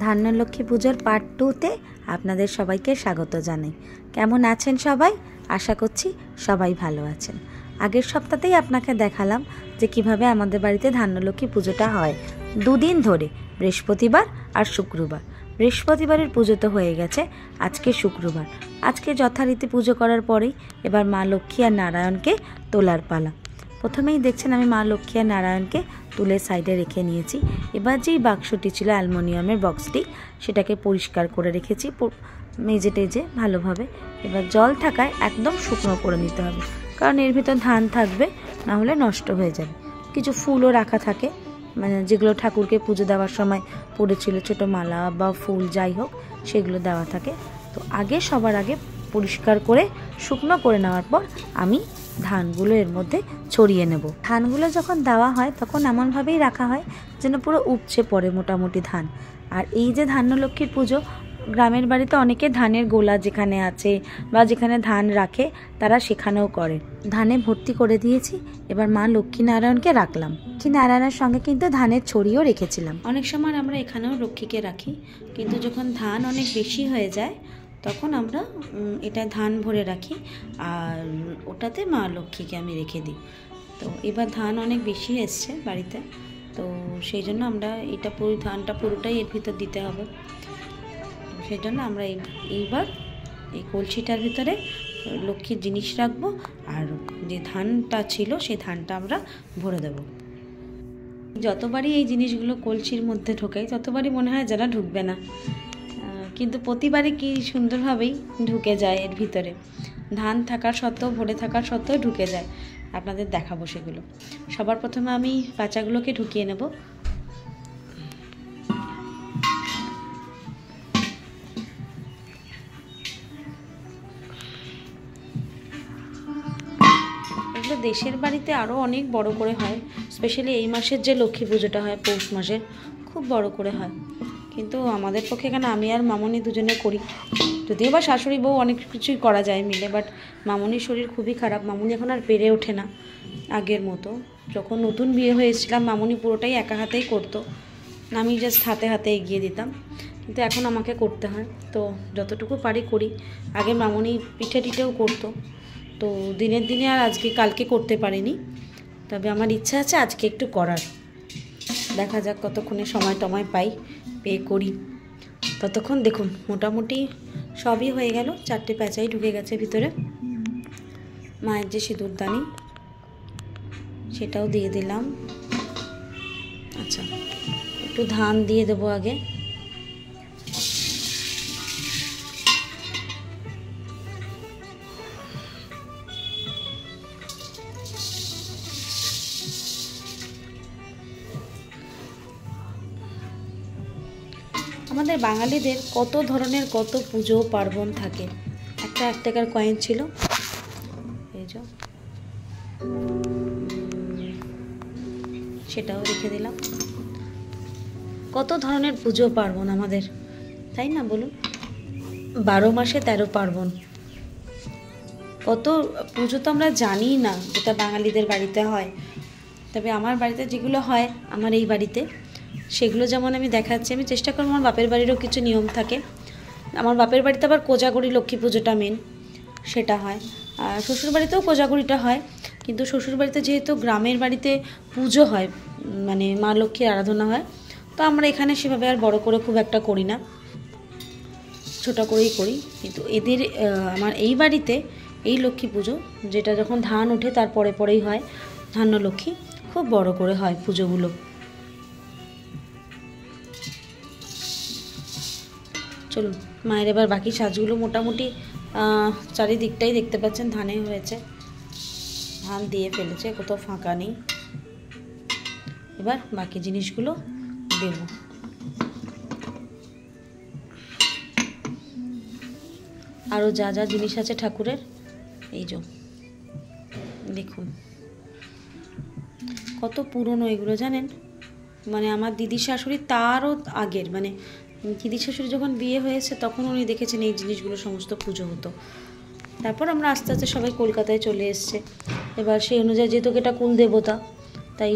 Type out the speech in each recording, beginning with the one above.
ধান্যলক্ষ্মী পুজোর পার্ট 2তে আপনাদের সবাইকে স্বাগত জানাই। কেমন আছেন সবাই? আশা করছি সবাই ভালো আছেন। আগের সপ্তাহতেই আপনাকে দেখালাম যে কিভাবে আমাদের বাড়িতে ধান্যলক্ষ্মী পুজোটা হয়, দুদিন ধরে, বৃহস্পতিবার আর শুক্রবার। বৃহস্পতিবারের পুজো তো হয়ে গেছে, আজকে শুক্রবার। আজকে যথারীতি পুজো করার পরেই এবার মা লক্ষ্মী আর নারায়ণকে তোলার পালা। প্রথমেই দেখছেন আমি মা লক্ষ্মী আর নারায়ণকে তুলে সাইডে রেখে নিয়েছি। এবার যেই বাক্সটি ছিল অ্যালুমিনিয়ামের বক্সটি, সেটাকে পরিষ্কার করে রেখেছি মেজে টেজে ভালোভাবে। এবার জল থাকায় একদম শুকনো করে নিতে হবে, কারণ এর ভিতর ধান থাকবে, না হলে নষ্ট হয়ে যাবে। কিছু ফুলও রাখা থাকে, মানে যেগুলো ঠাকুরকে পুজো দেওয়ার সময় পড়েছিল, ছোটো মালা বা ফুল যাই হোক, সেগুলো দেওয়া থাকে। তো সবার আগে পরিষ্কার করে শুকনো করে নেওয়ার পর আমি ধানগুলো এর মধ্যে ছড়িয়ে নেব। ধানগুলো যখন দেওয়া হয় তখন এমনভাবেই রাখা হয় যেন পুরো উপচে পড়ে মোটামুটি ধান। আর এই যে ধান্যলক্ষ্মীর পুজো, গ্রামের বাড়িতে অনেকে ধানের গোলা যেখানে আছে বা যেখানে ধান রাখে তারা সেখানেও করে। ধানে ভর্তি করে দিয়েছি। এবার মা লক্ষ্মী নারায়ণকে রাখলাম। লক্ষ্মী নারায়ণের সঙ্গে কিন্তু ধানের ছড়িও রেখেছিলাম। অনেক সময় আমরা এখানেও লক্ষ্মীকে রাখি, কিন্তু যখন ধান অনেক বেশি হয়ে যায় তখন আমরা এটা ধান ভরে রাখি, আর ওটাতে মা লক্ষ্মীকে আমি রেখে দিই। তো এবার ধান অনেক বেশি এসছে বাড়িতে, তো সেই জন্য আমরা এটা ধানটা পুরোটাই এর ভিতর দিতে হবে। সেই জন্য আমরা এইবার এই কলসিটার ভিতরে লক্ষ্মীর জিনিস রাখবো, আর যে ধানটা ছিল সেই ধানটা আমরা ভরে দেব। যতবারই এই জিনিসগুলো কলসির মধ্যে ঢোকাই ততবারই মনে হয় যারা ঢুকবে না, কিন্তু প্রতিবারই কি সুন্দরভাবেই ঢুকে যায় এর ভিতরে। ধান থাকার সত্ত্বেও, ভরে থাকার সত্ত্বেও ঢুকে যায়। আপনাদের দেখাবো সেগুলো। সবার প্রথমে আমি কাঁচাগুলোকে ঢুকিয়ে নেব। এগুলো দেশের বাড়িতে আরও অনেক বড় করে হয়, স্পেশালি এই মাসের যে লক্ষ্মী পুজোটা হয়, পৌষ মাসের, খুব বড় করে হয়। কিন্তু আমাদের পক্ষে এখানে আমি আর মামনি দুজনে করি, যদিও বা শাশুড়ি বউ অনেক কিছুই করা যায় মিলে, বাট মামনির শরীর খুবই খারাপ। মামনি এখন আর পেরে ওঠে না আগের মতো। যখন নতুন বিয়ে হয়েছিলাম মামনি পুরোটাই একা হাতেই করতো, আমি জাস্ট হাতে হাতে এগিয়ে দিতাম, কিন্তু এখন আমাকে করতে হয়। তো যতটুকু পারি করি। আগে মামনি পিঠে টিঠেও করতো, তো দিনের দিনে আর কালকে করতে পারিনি। তবে আমার ইচ্ছা আছে আজকে একটু করার। দেখা যাক কতক্ষণে সময় পাই, পেয়ে করি। ততক্ষণ দেখুন মোটামুটি সবই হয়ে গেল। 4টে প্যাঁচাই ঢুকে গেছে ভিতরে। মায়ের যে সিঁদুরদানি সেটাও দিয়ে দিলাম। আচ্ছা, একটু ধান দিয়ে দেবো আগে। আমাদের বাঙালিদের কত ধরনের কত পুজো পার্বণ থাকে। একটা 1 টাকার কয়েন ছিল, এই যে, সেটাও রেখে দিলাম। কত ধরনের পুজো পার্বণ আমাদের, তাই না বলুন? 12 মাসে 13 পার্বণ। কত পুজো তো আমরা জানি না, যেটা বাঙালিদের বাড়িতে হয়। তবে আমার বাড়িতে যেগুলো হয়, আমার এই বাড়িতে, সেগুলো যেমন আমি দেখাচ্ছি। আমি চেষ্টা করব, আমার বাপের বাড়িরও কিছু নিয়ম থাকে। আমার বাপের বাড়িতে আবার কোজাগরি লক্ষ্মী পুজোটা মেন, সেটা হয়। আর শ্বশুরবাড়িতেও কোজাগরিটা হয়, কিন্তু শ্বশুরবাড়িতে যেহেতু গ্রামের বাড়িতে পুজো হয়, মানে মা লক্ষ্মীর আরাধনা হয়, তো আমরা এখানে সেভাবে আর বড় করে খুব একটা করি না, ছোটো করেই করি। কিন্তু আমার এই বাড়িতে এই লক্ষ্মী পুজো, যেটা যখন ধান ওঠে তার পরেই হয়, ধান্যলক্ষ্মী, খুব বড় করে হয় পুজোগুলো। চলুন মায়ের এবার বাকি সাজগুলো মোটামুটি চারিদিকটাই দেখতে পাচ্ছেন ধানে হয়েছে, ধান দিয়ে ফেলেছে, কোথাও ফাঁকা নেই। এবার বাকি জিনিসগুলো দেব। আরও যা যা জিনিস আছে ঠাকুরের, এই যে দেখুন কত পুরনো এগুলো, জানেন? মানে আমার দিদি শাশুড়ি তারও আগের, মানে দিদি শাশুড়ি যখন বিয়ে হয়েছে তখন উনি দেখেছেন এই জিনিসগুলো সমস্ত পুজো হতো। তারপর আমরা আস্তে আস্তে সবাই কলকাতায় চলে এসছে। এবার সেই অনুযায়ী যেহেতু এটা কুল দেবতা, তাই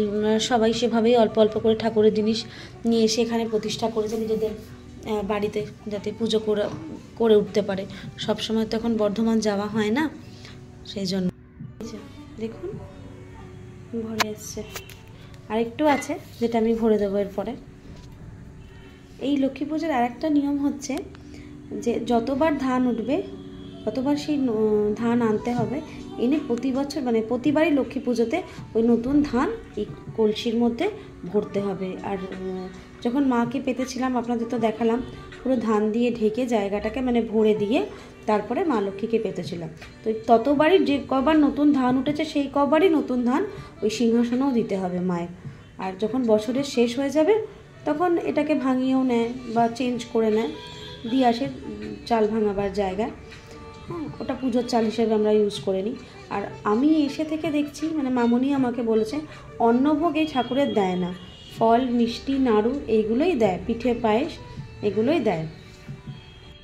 সবাই সেভাবেই অল্প অল্প করে ঠাকুরের জিনিস নিয়ে এসে এখানে প্রতিষ্ঠা করেছে নিজেদের বাড়িতে, যাতে পুজো করে উঠতে পারে। সব সময় তো এখন বর্ধমান যাওয়া হয় না, সেই জন্য। দেখুন ভরে এসছে, আর একটু আছে যেটা আমি ভরে দেবো এরপরে। এই লক্ষ্মী পুজোর আর একটা নিয়ম হচ্ছে যে যতবার ধান উঠবে ততবার সেই ধান আনতে হবে, এনে প্রতি বছর মানে প্রতিবারই লক্ষ্মী পুজোতে ওই নতুন ধান এই কলসির মধ্যে ভরতে হবে। আর যখন মাকে পেতেছিলাম আপনাদের তো দেখালাম, পুরো ধান দিয়ে ঢেকে জায়গাটাকে মানে ভরে দিয়ে তারপরে মা লক্ষ্মীকে পেতেছিলাম। তো ততবারই যে কবার নতুন ধান উঠেছে সেই কবারই নতুন ধান ওই সিংহাসনেও দিতে হবে মায়ের। আর যখন বছরের শেষ হয়ে যাবে তখন এটাকে ভাঙিয়েও নেয় বা চেঞ্জ করে নেয়, দিয়ে আসে চাল ভাঙাবার জায়গায়। হ্যাঁ, ওটা পুজোর চাল হিসেবে আমরা ইউজ করে নিই। আর আমি এসে থেকে দেখছি, মানে মামনি আমাকে বলেছে অন্নভোগ এই ঠাকুরের দেয় না, ফল মিষ্টি নাড়ু এইগুলোই দেয়, পিঠে পায়েস এগুলোই দেয়।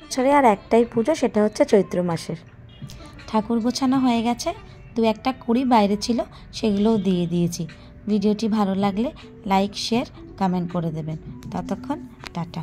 বছরে আর একটাই পুজো, সেটা হচ্ছে চৈত্র মাসের। ঠাকুর গোছানো হয়ে গেছে, 2-1টা কুড়ি বাইরে ছিল, সেগুলোও দিয়ে দিয়েছি। ভিডিওটি ভালো লাগলে লাইক শেয়ার কমেন্ট করে দেবেন। ততক্ষণ টাটা।